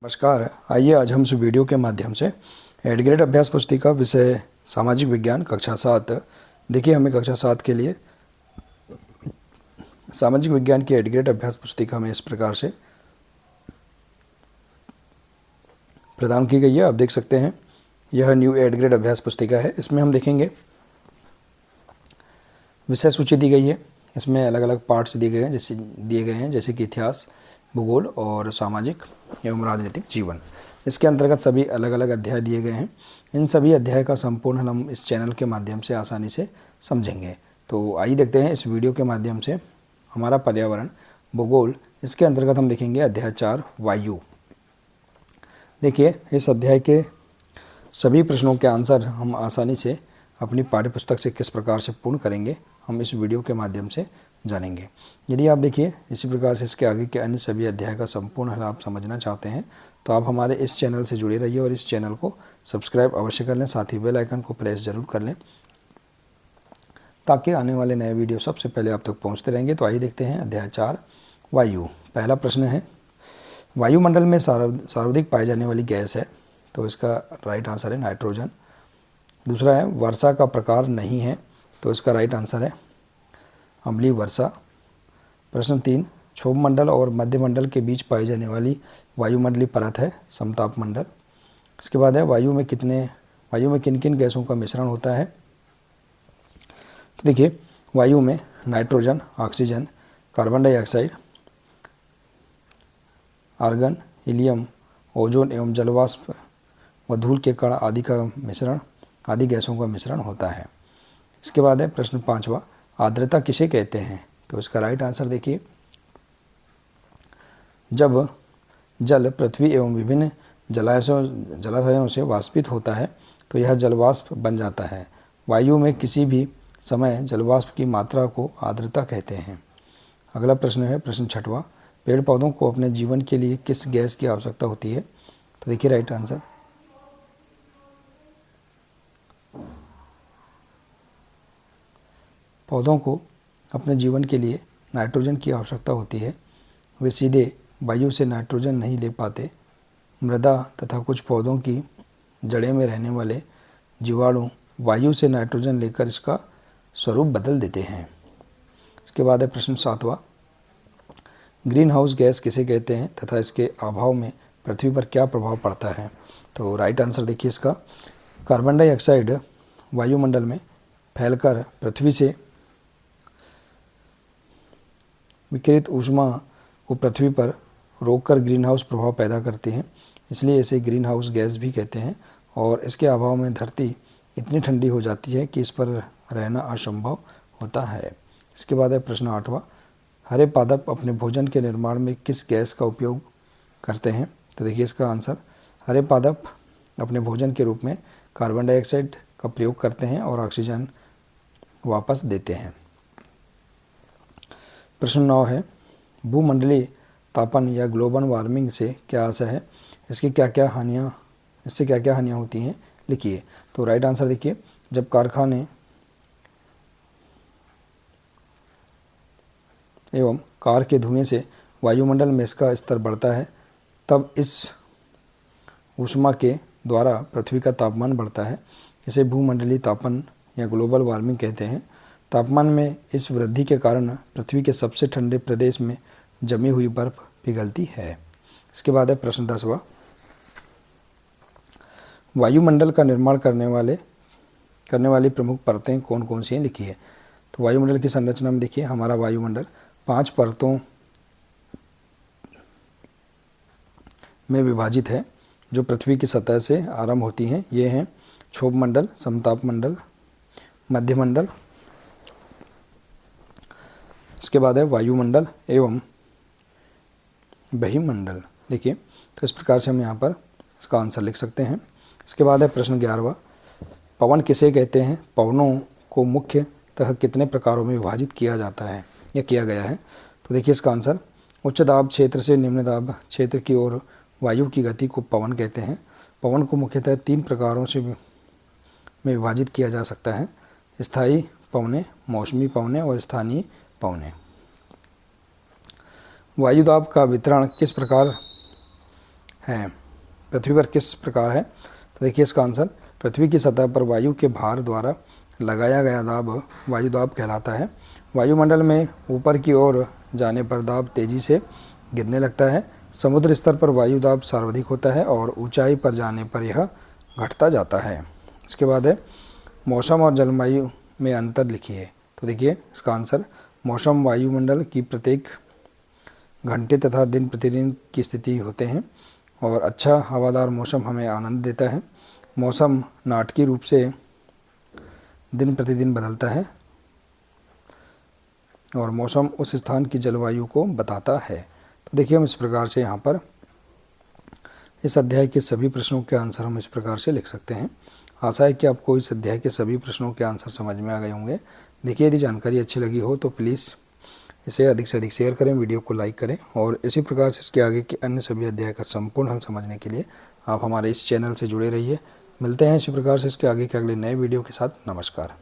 नमस्कार। आइए आज हम इस वीडियो के माध्यम से एड ग्रेड अभ्यास पुस्तिका विषय सामाजिक विज्ञान कक्षा 7। देखिए, हमें कक्षा 7 के लिए सामाजिक विज्ञान की एड ग्रेड अभ्यास पुस्तिका में इस प्रकार से प्रदान की गई है। आप देख सकते हैं, यह न्यू एड ग्रेड अभ्यास पुस्तिका है। इसमें हम देखेंगे विषय सूची दी गई है। इसमें अलग अलग पार्ट्स दिए गए हैं जैसे कि इतिहास, भूगोल और सामाजिक एवं राजनीतिक जीवन। इसके अंतर्गत सभी अलग अलग अध्याय दिए गए हैं। इन सभी अध्याय का संपूर्ण हल हम इस चैनल के माध्यम से आसानी से समझेंगे। तो आइए देखते हैं इस वीडियो के माध्यम से हमारा पर्यावरण भूगोल। इसके अंतर्गत हम देखेंगे अध्याय 4 वायु। देखिए, इस अध्याय के सभी प्रश्नों के आंसर हम आसानी से अपनी पाठ्यपुस्तक से किस प्रकार से पूर्ण करेंगे, हम इस वीडियो के माध्यम से जानेंगे। यदि आप देखिए इसी प्रकार से इसके आगे के अन्य सभी अध्याय का संपूर्ण हल आप समझना चाहते हैं तो आप हमारे इस चैनल से जुड़े रहिए और इस चैनल को सब्सक्राइब अवश्य कर लें। साथ ही बेल आइकन को प्रेस जरूर कर लें ताकि आने वाले नए वीडियो सबसे पहले आप तक पहुंचते रहेंगे। तो आइए देखते हैं अध्याय 4 वायु। पहला प्रश्न है, वायुमंडल में सर्वाधिक पाई जाने वाली गैस है, तो इसका राइट आंसर है नाइट्रोजन। दूसरा है, वर्षा का प्रकार नहीं है, तो इसका राइट आंसर है अम्लीय वर्षा। प्रश्न 3, क्षोभमंडल और मध्यमंडल के बीच पाई जाने वाली वायुमंडलीय परत है समताप मंडल। इसके बाद है, वायु में किन किन गैसों का मिश्रण होता है। तो देखिए, वायु में nitrogen, oxygen, carbon dioxide, argon, helium, ozone एवं जलवाष्प व धूल के कण आदि गैसों का मिश्रण होता है। इसके बाद है प्रश्न 5वां, आर्द्रता किसे कहते हैं। तो इसका राइट आंसर देखिए, जब जल पृथ्वी एवं विभिन्न जलाशयों से वाष्पित होता है तो यह जलवाष्प बन जाता है। वायु में किसी भी समय जलवाष्प की मात्रा को आर्द्रता कहते हैं। अगला प्रश्न है प्रश्न 6वां, पेड़ पौधों को अपने जीवन के लिए किस गैस की आवश्यकता होती है। तो देखिए राइट आंसर पौधों को अपने जीवन के लिए नाइट्रोजन की आवश्यकता होती है। वे सीधे वायु से नाइट्रोजन नहीं ले पाते। मृदा तथा कुछ पौधों की जड़ें में रहने वाले जीवाणु वायु से नाइट्रोजन लेकर इसका स्वरूप बदल देते हैं। इसके बाद है प्रश्न 7वां, ग्रीन हाउस गैस किसे कहते हैं तथा इसके अभाव में पृथ्वी पर क्या प्रभाव पड़ता है। तो राइट आंसर देखिए इसका, कार्बन डाइऑक्साइड वायुमंडल में फैलकर पृथ्वी से विकिरित ऊष्मा को पृथ्वी पर रोककर ग्रीन हाउस प्रभाव पैदा करती हैं, इसलिए इसे ग्रीन हाउस गैस भी कहते हैं। और इसके अभाव में धरती इतनी ठंडी हो जाती है कि इस पर रहना असंभव होता है। इसके बाद है प्रश्न 8वां, हरे पादप अपने भोजन के निर्माण में किस गैस का उपयोग करते हैं। तो देखिए इसका आंसर, हरे पादप अपने भोजन के रूप में कार्बन डाइऑक्साइड का प्रयोग करते हैं और ऑक्सीजन वापस देते हैं। प्रश्न 9 है, भूमंडलीय तापन या ग्लोबल वार्मिंग से क्या आशय है, इससे क्या क्या हानियाँ होती हैं लिखिए। तो राइट आंसर देखिए, जब कारखाने एवं कार के धुएं से वायुमंडल में इसका स्तर बढ़ता है तब इस ऊष्मा के द्वारा पृथ्वी का तापमान बढ़ता है। इसे भूमंडलीय तापन या ग्लोबल वार्मिंग कहते हैं। तापमान में इस वृद्धि के कारण पृथ्वी के सबसे ठंडे प्रदेश में जमी हुई बर्फ पिघलती है। इसके बाद है प्रश्न 10वां, वायुमंडल का निर्माण करने वाली प्रमुख परतें कौन कौन सी हैं लिखिए। तो वायुमंडल की संरचना में देखिए, हमारा वायुमंडल 5 परतों में विभाजित है जो पृथ्वी की सतह से आरंभ होती हैं। ये हैं क्षोभमंडल, समताप मंडल, मध्यमंडल, इसके बाद है वायुमंडल एवं बहिमंडल। देखिए, तो इस प्रकार से हम यहाँ पर इसका आंसर लिख सकते हैं। इसके बाद है प्रश्न 11वां, पवन किसे कहते हैं। पवनों को मुख्यतः कितने प्रकारों में विभाजित किया जाता है या किया गया है। तो देखिए इसका आंसर, उच्च दाब क्षेत्र से निम्न दाब क्षेत्र की ओर वायु की गति को पवन कहते हैं। पवन को मुख्यतः 3 प्रकारों में विभाजित किया जा सकता है, स्थायी पवनें, मौसमी पवनें और स्थानीय पवनें। वायुदाब का वितरण किस प्रकार हैं। पृथ्वी पर किस प्रकार है? तो देखिए इसका आंसर, पृथ्वी की सतह पर वायु के भार द्वारा लगाया गया दाब वायु दाब कहलाता है। वायुमंडल में ऊपर की ओर जाने पर दाब तेजी से गिरने लगता है। समुद्र स्तर पर वायु दाब सर्वाधिक होता है और ऊंचाई पर जाने पर यह घटता जाता है। इसके बाद है मौसम और जलवायु में अंतर लिखिए। तो देखिए इसका आंसर, मौसम वायुमंडल की प्रत्येक घंटे तथा दिन प्रतिदिन की स्थिति होते हैं और अच्छा हवादार मौसम हमें आनंद देता है। मौसम नाटकीय रूप से दिन प्रतिदिन बदलता है और मौसम उस स्थान की जलवायु को बताता है। तो देखिए हम इस प्रकार से यहाँ पर इस अध्याय के सभी प्रश्नों के आंसर हम इस प्रकार से लिख सकते हैं। आशा है कि आपको इस अध्याय के सभी प्रश्नों के आंसर समझ में आ गए होंगे। देखिए यदि जानकारी अच्छी लगी हो तो प्लीज़ इसे अधिक से अधिक शेयर करें, वीडियो को लाइक करें और इसी प्रकार से इसके आगे के अन्य सभी अध्याय का संपूर्ण हल समझने के लिए आप हमारे इस चैनल से जुड़े रहिए। मिलते हैं इसी प्रकार से इसके आगे के अगले नए वीडियो के साथ। नमस्कार।